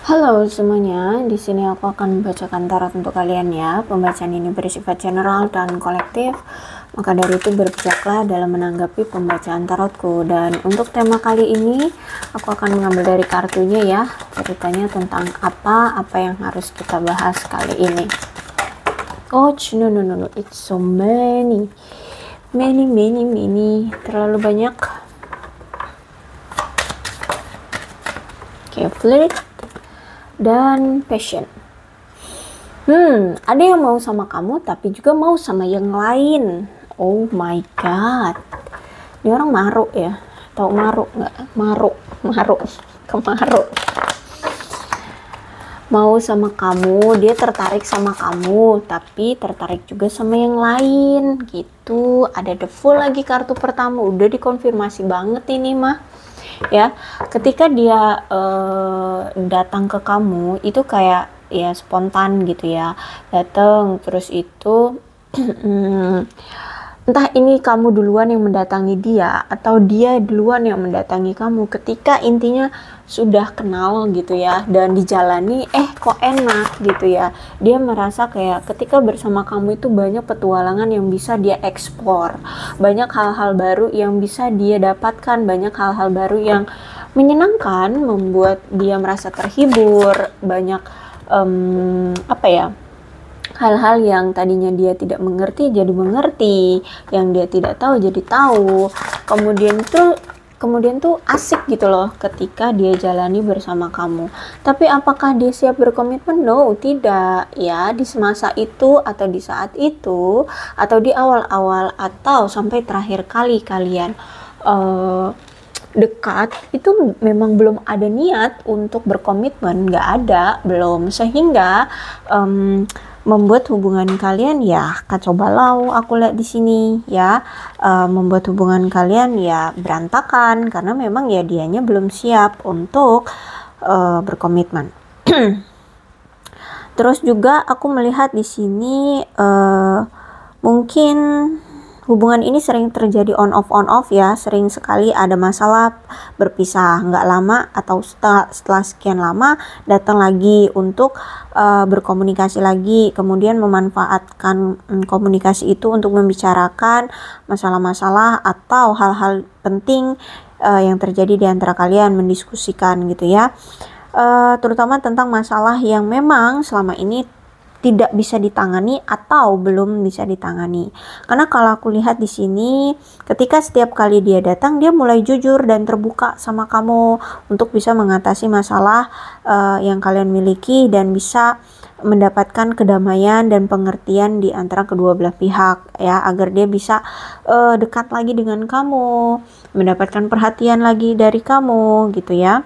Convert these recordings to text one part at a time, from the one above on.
Halo semuanya, di sini aku akan membacakan tarot untuk kalian ya. Pembacaan ini bersifat general dan kolektif, maka dari itu berbijaklah dalam menanggapi pembacaan tarotku. Dan untuk tema kali ini, aku akan mengambil dari kartunya ya. Ceritanya tentang apa yang harus kita bahas kali ini. Oh, no, it's so many, terlalu banyak. Okay, flirt dan passion. Ada yang mau sama kamu tapi juga mau sama yang lain. Oh my god, ini orang maruk ya. Tahu maruk nggak? Maruk kemaruk. Mau sama kamu, dia tertarik sama kamu, tapi tertarik juga sama yang lain gitu. Ada the Fool lagi, kartu pertama udah dikonfirmasi banget ini mah ya. Ketika dia datang ke kamu itu kayak ya spontan gitu ya, datang terus itu entah ini kamu duluan yang mendatangi dia atau dia duluan yang mendatangi kamu. Ketika intinya sudah kenal gitu ya dan dijalani kok enak gitu ya, dia merasa kayak ketika bersama kamu itu banyak petualangan yang bisa dia eksplor, banyak hal-hal baru yang bisa dia dapatkan, banyak hal-hal baru yang menyenangkan, membuat dia merasa terhibur, banyak hal-hal yang tadinya dia tidak mengerti jadi mengerti, yang dia tidak tahu jadi tahu. Kemudian tuh asik gitu loh ketika dia jalani bersama kamu. Tapi apakah dia siap berkomitmen? No, tidak ya. Di semasa itu atau di saat itu atau di awal-awal atau sampai terakhir kali kalian dekat itu memang belum ada niat untuk berkomitmen, nggak ada, belum, sehingga membuat hubungan kalian ya kacau balau. Aku lihat di sini ya, membuat hubungan kalian ya berantakan karena memang ya dianya belum siap untuk berkomitmen. Terus juga aku melihat di sini mungkin hubungan ini sering terjadi on off ya, sering sekali ada masalah, berpisah nggak lama atau setelah sekian lama datang lagi untuk berkomunikasi lagi, kemudian memanfaatkan komunikasi itu untuk membicarakan masalah-masalah atau hal-hal penting yang terjadi di antara kalian, mendiskusikan gitu ya, terutama tentang masalah yang memang selama ini tidak bisa ditangani atau belum bisa ditangani. Karena kalau aku lihat di sini, ketika setiap kali dia datang, dia mulai jujur dan terbuka sama kamu untuk bisa mengatasi masalah yang kalian miliki dan bisa mendapatkan kedamaian dan pengertian di antara kedua belah pihak ya, agar dia bisa dekat lagi dengan kamu, mendapatkan perhatian lagi dari kamu gitu ya.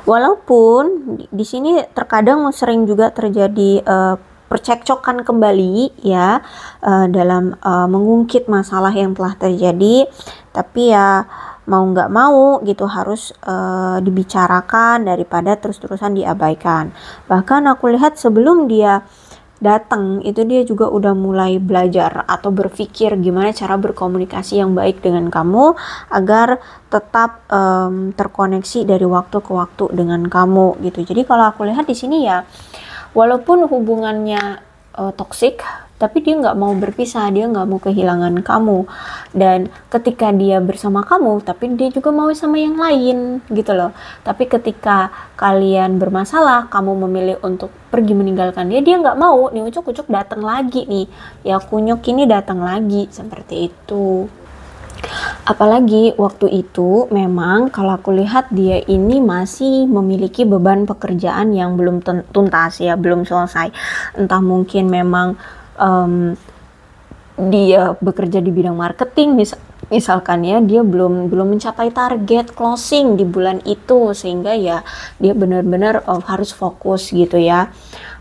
Walaupun di sini terkadang sering juga terjadi percekcokan kembali ya, dalam mengungkit masalah yang telah terjadi, tapi ya mau nggak mau gitu harus dibicarakan daripada terus-terusan diabaikan. Bahkan aku lihat sebelum dia datang itu dia juga udah mulai belajar atau berpikir gimana cara berkomunikasi yang baik dengan kamu agar tetap terkoneksi dari waktu ke waktu dengan kamu gitu. Jadi kalau aku lihat di sini ya, walaupun hubungannya toksik, tapi dia nggak mau berpisah, dia nggak mau kehilangan kamu. Dan ketika dia bersama kamu, tapi dia juga mau sama yang lain gitu loh. Tapi ketika kalian bermasalah, kamu memilih untuk pergi meninggalkan dia, dia nggak mau, nih ucuk-ucuk datang lagi nih, ya kunyuk ini datang lagi, seperti itu. Apalagi waktu itu memang kalau aku lihat dia ini masih memiliki beban pekerjaan yang belum tuntas ya, belum selesai. Entah mungkin memang dia bekerja di bidang marketing misalkan ya, dia belum mencapai target closing di bulan itu, sehingga ya dia benar-benar harus fokus gitu ya.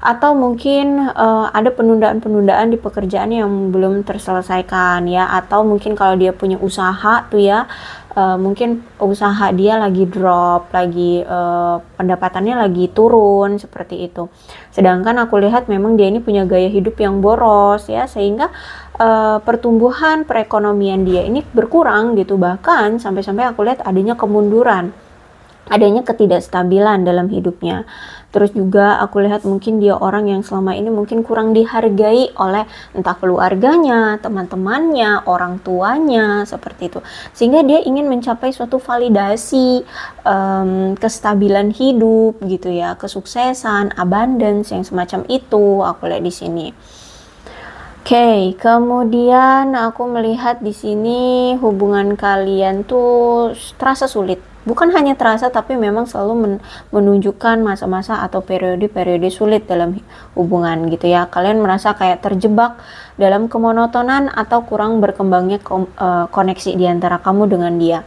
Atau mungkin ada penundaan-penundaan di pekerjaan yang belum terselesaikan ya, atau mungkin kalau dia punya usaha tuh ya, mungkin usaha dia lagi drop, lagi pendapatannya lagi turun seperti itu. Sedangkan aku lihat memang dia ini punya gaya hidup yang boros ya, sehingga pertumbuhan perekonomian dia ini berkurang gitu, bahkan sampai-sampai aku lihat adanya kemunduran adanya ketidakstabilan dalam hidupnya. Terus juga aku lihat mungkin dia orang yang selama ini mungkin kurang dihargai oleh entah keluarganya, teman-temannya, orang tuanya, seperti itu. Sehingga dia ingin mencapai suatu validasi, kestabilan hidup gitu ya, kesuksesan, abundance yang semacam itu aku lihat di sini. Oke, kemudian aku melihat di sini hubungan kalian tuh terasa sulit. Bukan hanya terasa, tapi memang selalu menunjukkan masa-masa atau periode-periode sulit dalam hubungan gitu ya. Kalian merasa kayak terjebak dalam kemonotonan atau kurang berkembangnya koneksi di antara kamu dengan dia.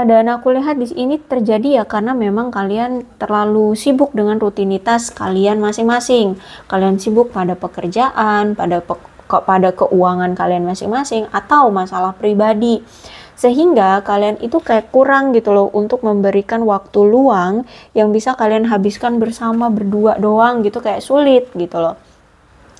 Dan aku lihat di sini terjadi ya karena memang kalian terlalu sibuk dengan rutinitas kalian masing-masing. Kalian sibuk pada pekerjaan, pada keuangan kalian masing-masing atau masalah pribadi. Sehingga kalian itu kayak kurang gitu loh untuk memberikan waktu luang yang bisa kalian habiskan bersama berdua doang gitu, kayak sulit gitu loh.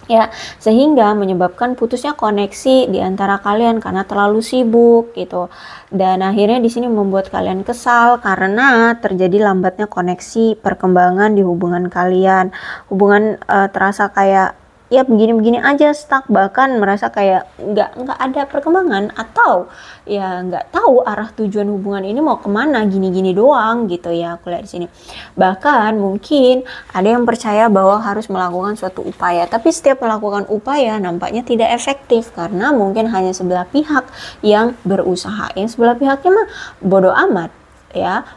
Ya, sehingga menyebabkan putusnya koneksi di antara kalian karena terlalu sibuk gitu. Dan akhirnya di sini membuat kalian kesal karena terjadi lambatnya koneksi perkembangan di hubungan kalian. Hubungan terasa kayak ya begini-begini aja, stuck, bahkan merasa kayak nggak ada perkembangan atau ya nggak tahu arah tujuan hubungan ini mau kemana, gini-gini doang gitu ya aku lihat di sini. Bahkan mungkin ada yang percaya bahwa harus melakukan suatu upaya, tapi setiap melakukan upaya nampaknya tidak efektif karena mungkin hanya sebelah pihak yang berusaha, yang sebelah pihaknya mah bodoh amat ya,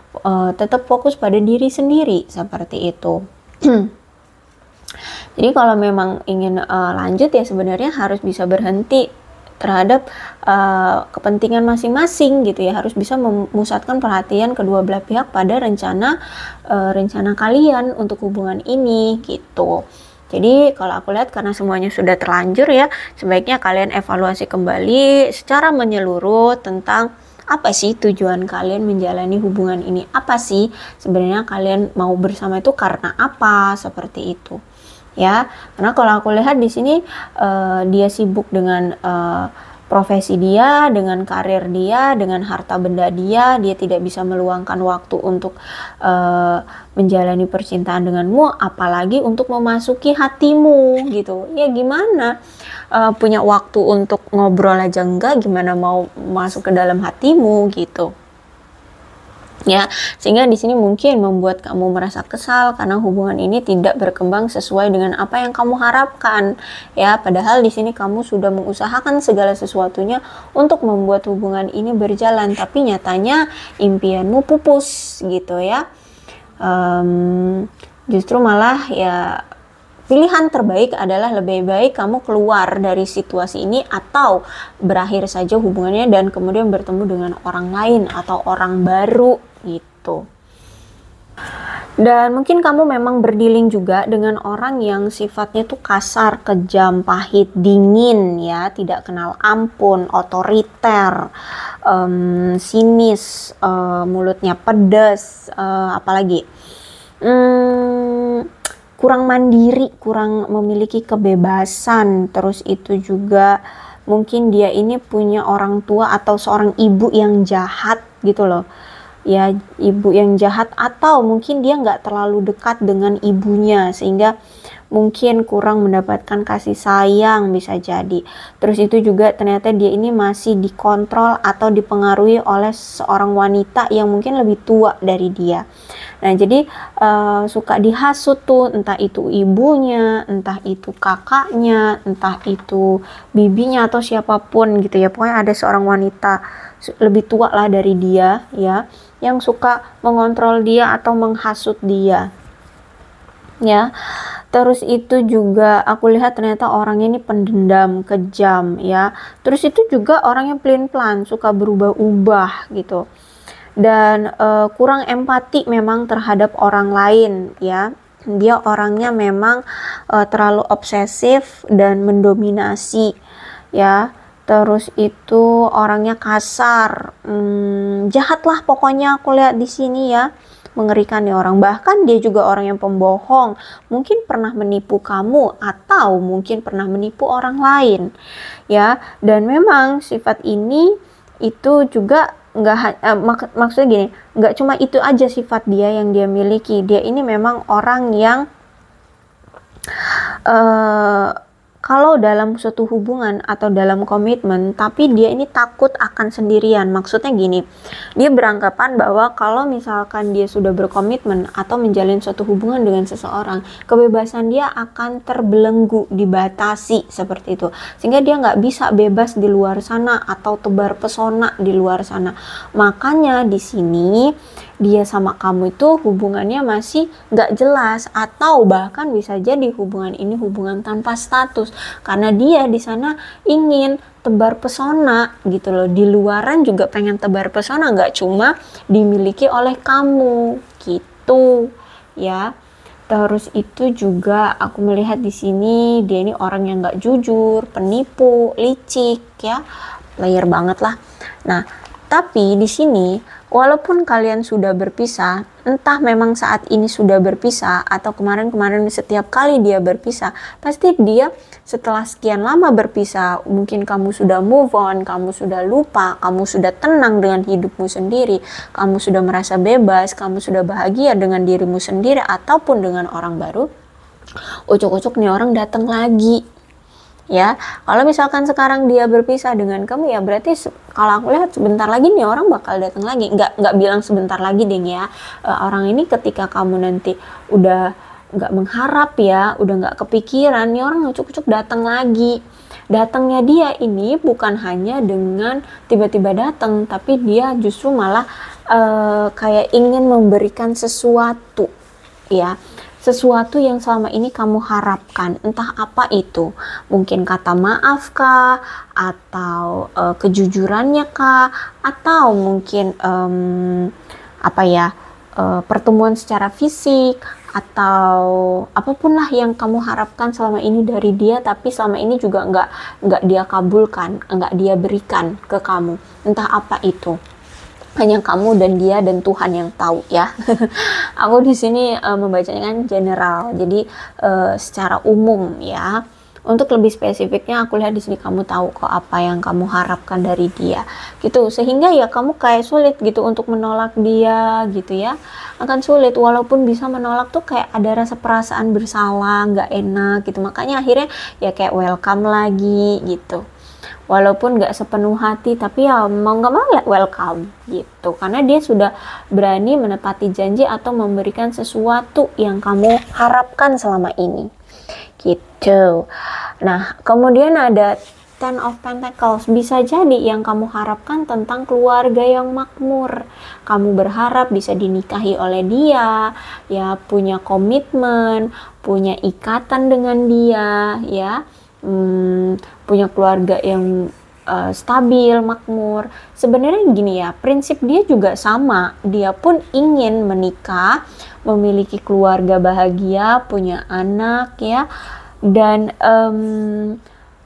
tetap fokus pada diri sendiri seperti itu. Jadi kalau memang ingin lanjut ya sebenarnya harus bisa berhenti terhadap kepentingan masing-masing gitu ya, harus bisa memusatkan perhatian kedua belah pihak pada rencana kalian untuk hubungan ini gitu. Jadi kalau aku lihat karena semuanya sudah terlanjur ya, sebaiknya kalian evaluasi kembali secara menyeluruh tentang apa sih tujuan kalian menjalani hubungan ini, apa sih sebenarnya kalian mau bersama itu karena apa, seperti itu. Ya, karena kalau aku lihat di sini dia sibuk dengan profesi dia, dengan karir dia, dengan harta benda dia tidak bisa meluangkan waktu untuk menjalani percintaan denganmu, apalagi untuk memasuki hatimu gitu. Ya gimana punya waktu untuk ngobrol aja enggak, gimana mau masuk ke dalam hatimu gitu. Ya, sehingga di sini mungkin membuat kamu merasa kesal karena hubungan ini tidak berkembang sesuai dengan apa yang kamu harapkan. Ya, padahal di sini kamu sudah mengusahakan segala sesuatunya untuk membuat hubungan ini berjalan, tapi nyatanya impianmu pupus gitu ya. Justru malah ya pilihan terbaik adalah lebih baik kamu keluar dari situasi ini atau berakhir saja hubungannya dan kemudian bertemu dengan orang lain atau orang baru gitu. Dan mungkin kamu memang berdealing juga dengan orang yang sifatnya tuh kasar, kejam, pahit, dingin ya, tidak kenal ampun, otoriter, sinis, mulutnya pedas, apalagi kurang mandiri, kurang memiliki kebebasan. Terus itu juga mungkin dia ini punya orang tua atau seorang ibu yang jahat gitu loh ya, ibu yang jahat, atau mungkin dia nggak terlalu dekat dengan ibunya sehingga mungkin kurang mendapatkan kasih sayang, bisa jadi. Terus itu juga ternyata dia ini masih dikontrol atau dipengaruhi oleh seorang wanita yang mungkin lebih tua dari dia. Nah jadi suka dihasut tuh, entah itu ibunya, entah itu kakaknya, entah itu bibinya atau siapapun gitu ya. Pokoknya ada seorang wanita lebih tua lah dari dia ya, yang suka mengontrol dia atau menghasut dia ya. Terus itu juga aku lihat ternyata orangnya ini pendendam, kejam ya. Terus itu juga orangnya pelin-pelan, suka berubah-ubah gitu. Dan kurang empati memang terhadap orang lain ya. Dia orangnya memang terlalu obsesif dan mendominasi ya. Terus itu orangnya kasar, jahat lah pokoknya aku lihat di sini ya. Mengerikan nih orang. Bahkan dia juga orang yang pembohong, mungkin pernah menipu kamu atau mungkin pernah menipu orang lain ya. Dan memang sifat ini itu juga maksudnya gini, nggak cuma itu aja sifat dia yang dia miliki. Dia ini memang orang yang kalau dalam suatu hubungan atau dalam komitmen, tapi dia ini takut akan sendirian. Maksudnya gini, dia beranggapan bahwa kalau misalkan dia sudah berkomitmen atau menjalin suatu hubungan dengan seseorang, kebebasan dia akan terbelenggu, dibatasi seperti itu. Sehingga dia nggak bisa bebas di luar sana atau tebar pesona di luar sana. Makanya di sini dia sama kamu itu hubungannya masih nggak jelas, atau bahkan bisa jadi hubungan ini hubungan tanpa status, karena dia di sana ingin tebar pesona gitu loh. Di luaran juga pengen tebar pesona, nggak cuma dimiliki oleh kamu gitu ya. Terus itu juga aku melihat di sini dia ini orang yang nggak jujur, penipu, licik ya, player banget lah. Nah, tapi di sini walaupun kalian sudah berpisah, entah memang saat ini sudah berpisah atau kemarin-kemarin setiap kali dia berpisah, pasti dia setelah sekian lama berpisah, mungkin kamu sudah move on, kamu sudah lupa, kamu sudah tenang dengan hidupmu sendiri, kamu sudah merasa bebas, kamu sudah bahagia dengan dirimu sendiri ataupun dengan orang baru, ucuk-ucuk nih orang datang lagi. Ya, kalau misalkan sekarang dia berpisah dengan kamu, ya berarti kalau aku lihat sebentar lagi nih orang bakal datang lagi. Nggak bilang sebentar lagi deh ya. Orang ini ketika kamu nanti udah nggak mengharap ya, udah nggak kepikiran, nih orang ucuk-ucuk datang lagi. Datangnya dia ini bukan hanya dengan tiba-tiba datang, tapi dia justru malah kayak ingin memberikan sesuatu ya. Sesuatu yang selama ini kamu harapkan, entah apa itu, mungkin kata maaf kah, atau kejujurannya kah, atau mungkin pertemuan secara fisik, atau apapun lah yang kamu harapkan selama ini dari dia, tapi selama ini juga nggak dia kabulkan, nggak dia berikan ke kamu, entah apa itu. Hanya kamu dan dia dan Tuhan yang tahu ya. Aku di sini membacanya kan general, jadi secara umum ya. Untuk lebih spesifiknya aku lihat di sini kamu tahu kok apa yang kamu harapkan dari dia gitu, sehingga ya kamu kayak sulit gitu untuk menolak dia gitu ya. Akan sulit, walaupun bisa menolak tuh kayak ada rasa perasaan bersalah, nggak enak gitu. Makanya akhirnya ya kayak welcome lagi gitu. Walaupun gak sepenuh hati, tapi ya mau gak mau welcome gitu, karena dia sudah berani menepati janji atau memberikan sesuatu yang kamu harapkan selama ini gitu. Nah, kemudian ada Ten of Pentacles. Bisa jadi yang kamu harapkan tentang keluarga yang makmur. Kamu berharap bisa dinikahi oleh dia, ya, punya komitmen, punya ikatan dengan dia, ya, punya keluarga yang stabil, makmur. Sebenarnya gini ya, prinsip dia juga sama. Dia pun ingin menikah, memiliki keluarga bahagia, punya anak ya, dan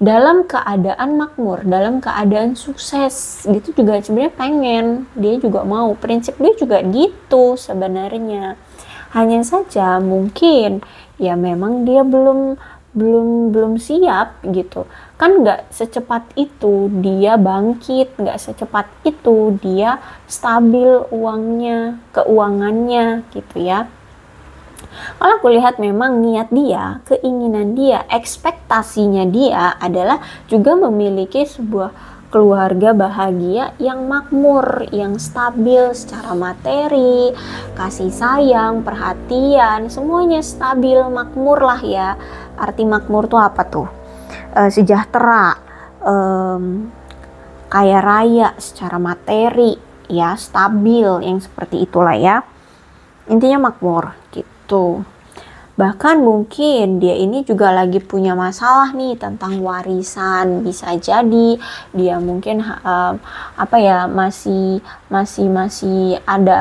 dalam keadaan makmur, dalam keadaan sukses gitu juga sebenarnya pengen. Dia juga mau, prinsip dia juga gitu sebenarnya. Hanya saja mungkin ya memang dia belum siap gitu kan. Nggak secepat itu dia bangkit, nggak secepat itu dia stabil keuangannya gitu ya. Kalau aku lihat memang niat dia, keinginan dia, ekspektasinya dia adalah juga memiliki sebuah keluarga bahagia yang makmur, yang stabil secara materi, kasih sayang, perhatian, semuanya stabil, makmur lah ya. Arti makmur tuh apa tuh? Sejahtera, kaya raya secara materi, ya, stabil, yang seperti itulah ya. Intinya makmur gitu. Bahkan mungkin dia ini juga lagi punya masalah nih tentang warisan. Bisa jadi dia mungkin masih ada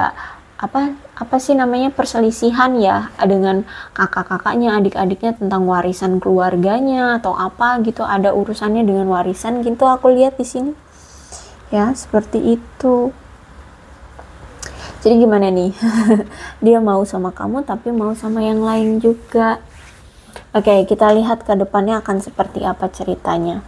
apa sih namanya perselisihan ya dengan kakak-kakaknya, adik-adiknya tentang warisan keluarganya atau apa gitu, ada urusannya dengan warisan gitu aku lihat di sini. Ya, seperti itu. Jadi gimana nih? Dia mau sama kamu tapi mau sama yang lain juga. Oke, kita lihat ke depannya akan seperti apa ceritanya.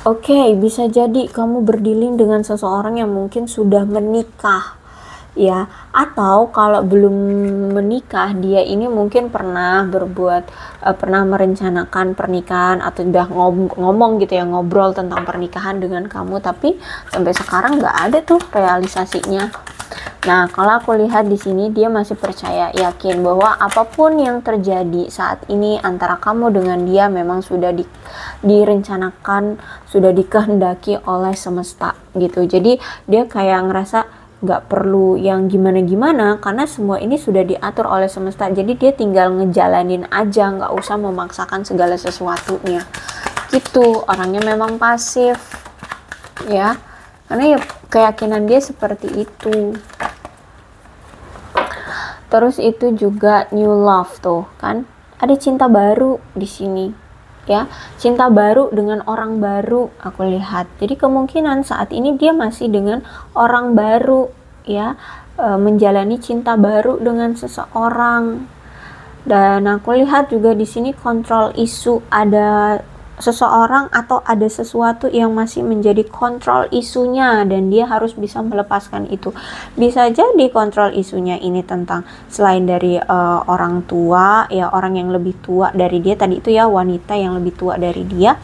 Oke, bisa jadi kamu berdealing dengan seseorang yang mungkin sudah menikah, ya, atau kalau belum menikah dia ini mungkin pernah pernah merencanakan pernikahan atau udah ngomong gitu ya, ngobrol tentang pernikahan dengan kamu, tapi sampai sekarang nggak ada tuh realisasinya. Nah, kalau aku lihat di sini dia masih percaya, yakin bahwa apapun yang terjadi saat ini antara kamu dengan dia memang sudah direncanakan, sudah dikehendaki oleh semesta gitu. Jadi dia kayak ngerasa nggak perlu yang gimana-gimana karena semua ini sudah diatur oleh semesta. Jadi dia tinggal ngejalanin aja, nggak usah memaksakan segala sesuatunya. Gitu, orangnya memang pasif, ya. Karena ya keyakinan dia seperti itu. Terus itu juga new love tuh kan, ada cinta baru di sini, ya, cinta baru dengan orang baru aku lihat. Jadi kemungkinan saat ini dia masih dengan orang baru, ya, menjalani cinta baru dengan seseorang. Dan aku lihat juga di sini kontrol isu, ada seseorang atau ada sesuatu yang masih menjadi kontrol isunya dan dia harus bisa melepaskan itu. Bisa jadi kontrol isunya ini tentang selain dari orang tua, ya, orang yang lebih tua dari dia tadi itu, ya, wanita yang lebih tua dari dia,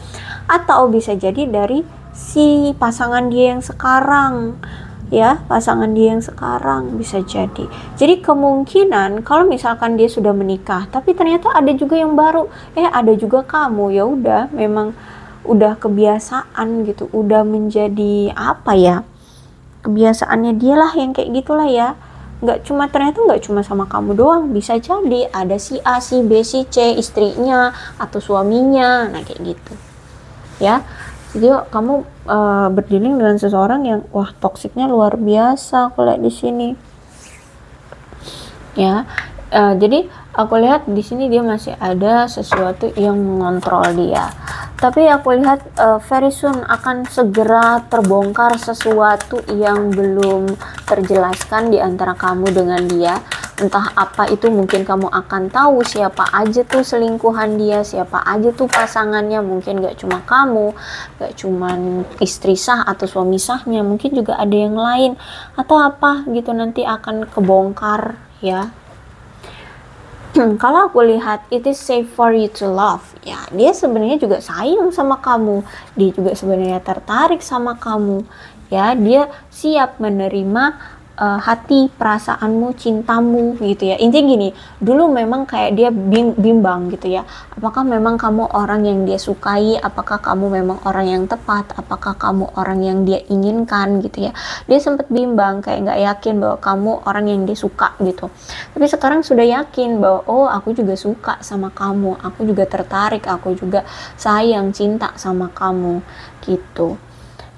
atau bisa jadi dari si pasangan dia yang sekarang, ya, pasangan dia yang sekarang bisa jadi. Jadi kemungkinan kalau misalkan dia sudah menikah tapi ternyata ada juga yang baru, ada juga kamu, ya udah, memang udah kebiasaan gitu, udah menjadi apa ya, kebiasaannya dia lah yang kayak gitulah, ya. Ternyata nggak cuma sama kamu doang, bisa jadi ada si A, si B, si C, istrinya atau suaminya, nah kayak gitu, ya. Jadi kamu berdealing dengan seseorang yang toksiknya luar biasa aku lihat di sini, ya. Jadi aku lihat di sini dia masih ada sesuatu yang mengontrol dia, tapi aku lihat very soon akan segera terbongkar sesuatu yang belum terjelaskan di antara kamu dengan dia. Entah apa itu, mungkin kamu akan tahu siapa aja tuh selingkuhan dia, siapa aja tuh pasangannya. Mungkin gak cuma kamu, gak cuma istri sah atau suami sahnya, mungkin juga ada yang lain atau apa gitu, nanti akan kebongkar, ya. Kalau aku lihat it is safe for you to love, ya, dia sebenarnya juga sayang sama kamu, dia juga sebenarnya tertarik sama kamu, ya, dia siap menerima hati, perasaanmu, cintamu gitu, ya. Intinya gini, dulu memang kayak dia bimbang gitu, ya, apakah memang kamu orang yang dia sukai, apakah kamu memang orang yang tepat, apakah kamu orang yang dia inginkan gitu, ya. Dia sempat bimbang, kayak nggak yakin bahwa kamu orang yang dia suka gitu. Tapi sekarang sudah yakin bahwa aku juga suka sama kamu, aku juga tertarik, aku juga sayang, cinta sama kamu gitu.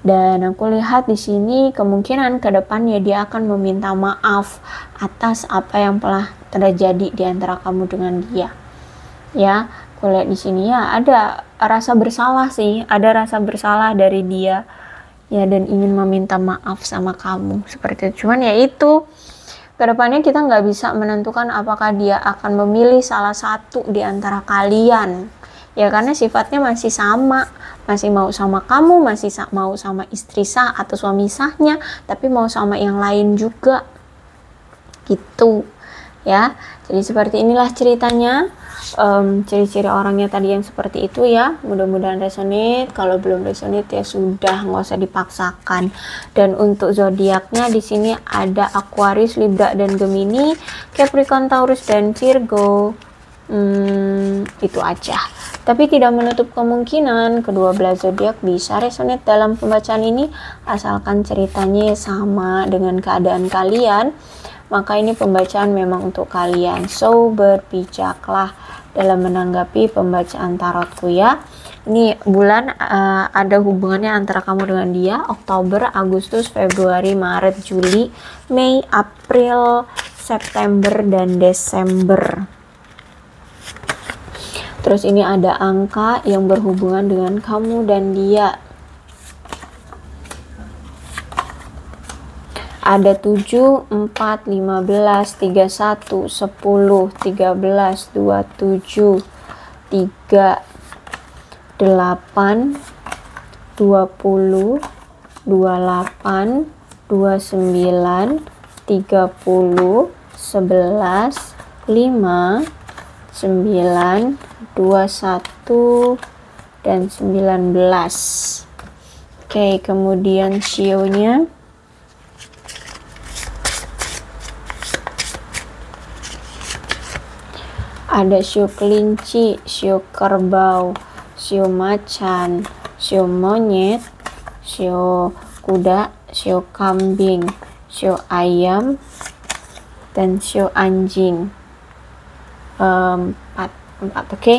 Dan aku lihat di sini kemungkinan ke depannya dia akan meminta maaf atas apa yang telah terjadi di antara kamu dengan dia. Ya, aku lihat di sini, ya, ada rasa bersalah sih, ada rasa bersalah dari dia, ya, dan ingin meminta maaf sama kamu seperti itu. Cuman ya itu, kedepannya kita nggak bisa menentukan apakah dia akan memilih salah satu di antara kalian, ya, karena sifatnya masih sama, masih mau sama kamu, masih mau sama istri sah atau suami sahnya, tapi mau sama yang lain juga gitu, ya. Jadi seperti inilah ceritanya, ciri-ciri orangnya tadi yang seperti itu, ya. Mudah-mudahan resonate. Kalau belum resonate ya sudah, nggak usah dipaksakan. Dan untuk zodiaknya di sini ada Aquarius, Libra dan Gemini, Capricorn, Taurus dan Virgo. Itu aja, tapi tidak menutup kemungkinan kedua belah zodiak bisa resonate dalam pembacaan ini, asalkan ceritanya sama dengan keadaan kalian, maka ini pembacaan memang untuk kalian. So berbijaklah dalam menanggapi pembacaan tarotku, ya. Ini bulan ada hubungannya antara kamu dengan dia, Oktober, Agustus, Februari, Maret, Juli, Mei, April, September dan Desember. Terus ini ada angka yang berhubungan dengan kamu dan dia. Ada 7, 4, 15, 31, 10, 13, 27, 3, 8, 20, 28, 29, 30, 11, 5, 9, 21, dan 19. Oke, kemudian shio-nya ada shio kelinci, shio kerbau, shio macan, shio monyet, shio kuda, shio kambing, shio ayam, dan shio anjing. 4, oke.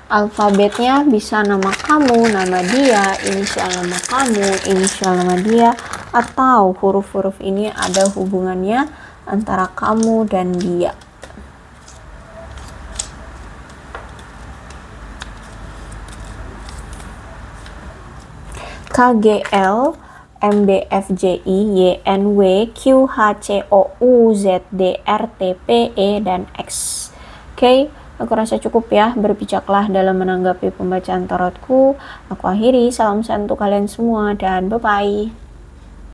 Alfabetnya bisa nama kamu, nama dia, inisial nama kamu, inisial nama dia, atau huruf-huruf ini ada hubungannya antara kamu dan dia. KGL, MBFJI, YNW, QHCOU, ZDR, TPE, dan X. Oke, aku rasa cukup ya, berbijaklah dalam menanggapi pembacaan tarotku. Aku akhiri, salam sehat untuk kalian semua, dan bye-bye.